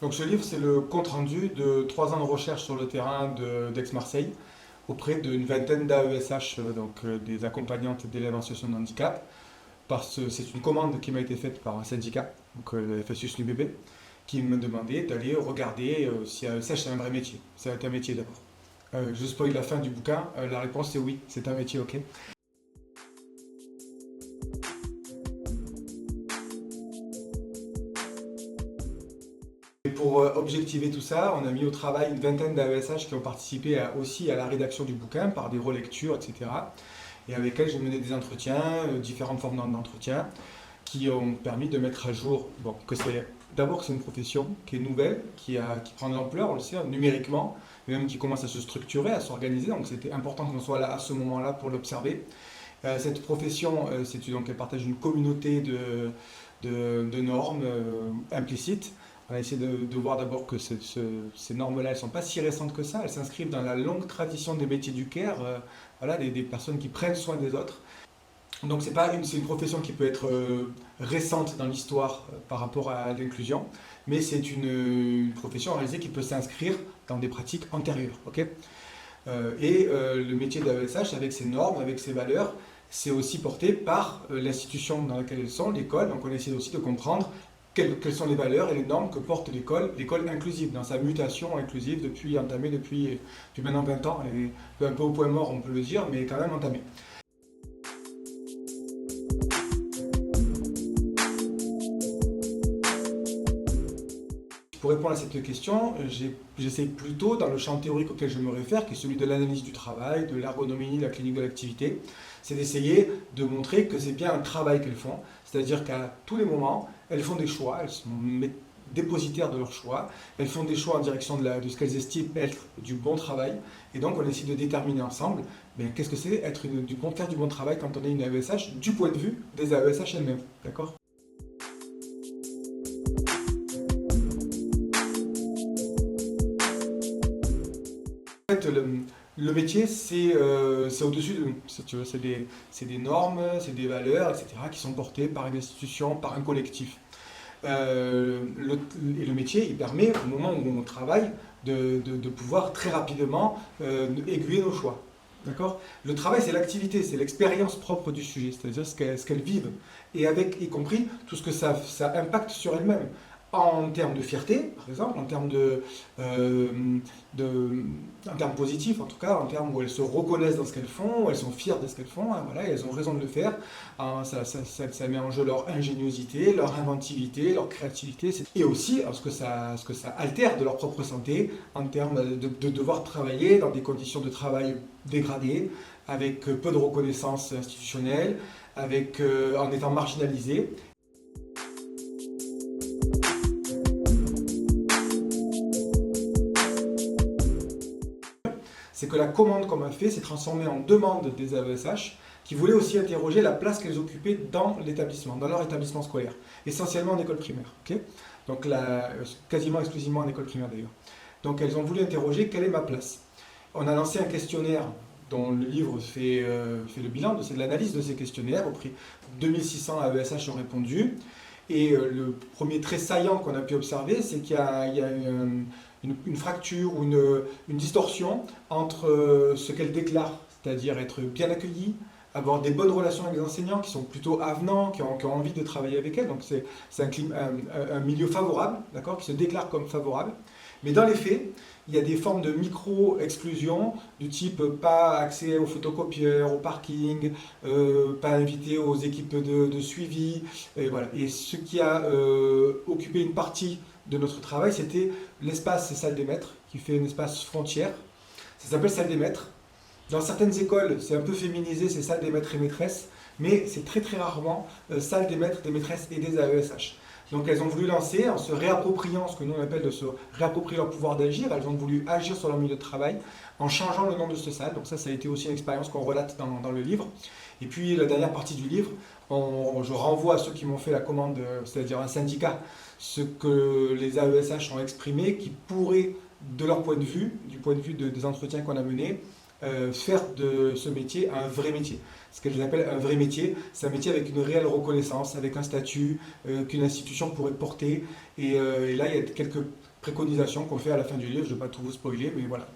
Donc ce livre, c'est le compte-rendu de 3 ans de recherche sur le terrain d'Aix-Marseille auprès d'une vingtaine d'AESH, des accompagnantes d'élèves en situation de handicap. C'est une commande qui m'a été faite par un syndicat, le FSUS-l'UBB, qui me demandait d'aller regarder si AESH c'est un vrai métier. C'est un métier d'abord. Je spoil la fin du bouquin, la réponse c'est oui, c'est un métier, ok. Et pour objectiver tout ça, on a mis au travail une vingtaine d'AESH qui ont participé aussi à la rédaction du bouquin par des relectures, etc. Et avec elles, j'ai mené des entretiens, différentes formes d'entretien, qui ont permis de mettre à jour que c'est une profession qui est nouvelle, qui prend de l'ampleur, on le sait, numériquement, mais même qui commence à se structurer, à s'organiser. Donc c'était important qu'on soit là à ce moment-là pour l'observer. Cette profession, elle partage une communauté de normes implicites. On a essayé de voir d'abord que ces normes-là, elles ne sont pas si récentes que ça. Elles s'inscrivent dans la longue tradition des métiers du care, voilà, des personnes qui prennent soin des autres. Donc c'est une profession qui peut être récente dans l'histoire par rapport à l'inclusion, mais c'est une profession réalisée qui peut s'inscrire dans des pratiques antérieures. Okay, le métier d'AESH, avec ses normes, avec ses valeurs, c'est aussi porté par l'institution dans laquelle elles sont, l'école. Donc on essaie aussi de comprendre quelles sont les valeurs et les normes que porte l'école inclusive, dans sa mutation inclusive entamée depuis maintenant 20 ans, et un peu au point mort on peut le dire, mais quand même entamée. Pour répondre à cette question, j'essaie plutôt, dans le champ théorique auquel je me réfère, qui est celui de l'analyse du travail, de l'ergonomie, de la clinique de l'activité, c'est d'essayer de montrer que c'est bien un travail qu'elles font, c'est-à-dire qu'à tous les moments, elles font des choix, elles sont dépositaires de leurs choix, elles font des choix en direction de ce qu'elles estiment être du bon travail, et donc on essaie de déterminer ensemble qu'est-ce que c'est faire du bon travail quand on est une AESH, du point de vue des AESH elles-mêmes, d'accord ? En fait, le métier, c'est au-dessus de nous. C'est des normes, c'est des valeurs, etc., qui sont portées par une institution, par un collectif. Et le métier, il permet, au moment où on travaille, de pouvoir très rapidement aiguiller nos choix. D'accord ? Le travail, c'est l'activité, c'est l'expérience propre du sujet, c'est-à-dire ce qu'elles vivent, et y compris tout ce que ça impacte sur elles-mêmes. En termes de fierté, par exemple, en termes en termes positifs, en tout cas, en termes où elles se reconnaissent dans ce qu'elles font, où elles sont fières de ce qu'elles font, hein, voilà, et elles ont raison de le faire. Hein, ça met en jeu leur ingéniosité, leur inventivité, leur créativité, et aussi ce que ça altère de leur propre santé, en termes de devoir travailler dans des conditions de travail dégradées, avec peu de reconnaissance institutionnelle, en étant marginalisées. C'est que la commande qu'on m'a fait s'est transformée en demande des AESH qui voulaient aussi interroger la place qu'elles occupaient dans l'établissement, dans leur établissement scolaire, essentiellement en école primaire. Okay, donc quasiment exclusivement en école primaire d'ailleurs. Donc elles ont voulu interroger quelle est ma place. On a lancé un questionnaire dont le livre fait le bilan, c'est de l'analyse de ces questionnaires. Auprès de 2600 AESH ont répondu. Et le premier trait saillant qu'on a pu observer, c'est qu'il y a une fracture ou une distorsion entre ce qu'elles déclarent, c'est-à-dire être bien accueillies, avoir des bonnes relations avec les enseignants qui sont plutôt avenants, qui ont envie de travailler avec elles, donc c'est un milieu favorable, d'accord, qui se déclare comme favorable. Mais dans les faits, il y a des formes de micro-exclusion du type pas accès aux photocopieurs, au parking, pas invité aux équipes de suivi. Et, voilà. Et ce qui a occupé une partie de notre travail, c'était l'espace salle des maîtres, qui fait un espace frontière. Ça s'appelle salle des maîtres. Dans certaines écoles, c'est un peu féminisé, c'est salle des maîtres et maîtresses, mais c'est très très rarement salle des maîtres, des maîtresses et des AESH. Donc elles ont voulu lancer, en se réappropriant ce que nous on appelle de se réapproprier leur pouvoir d'agir, elles ont voulu agir sur leur milieu de travail en changeant le nom de cette salle. Donc ça a été aussi une expérience qu'on relate dans le livre. Et puis la dernière partie du livre, je renvoie à ceux qui m'ont fait la commande, c'est-à-dire un syndicat, ce que les AESH ont exprimé, qui pourrait, de leur point de vue, du point de vue des entretiens qu'on a menés, faire de ce métier un vrai métier. Ce que j'appelle un vrai métier, c'est un métier avec une réelle reconnaissance, avec un statut qu'une institution pourrait porter. Et là, il y a quelques préconisations qu'on fait à la fin du livre. Je ne vais pas tout vous spoiler, mais voilà.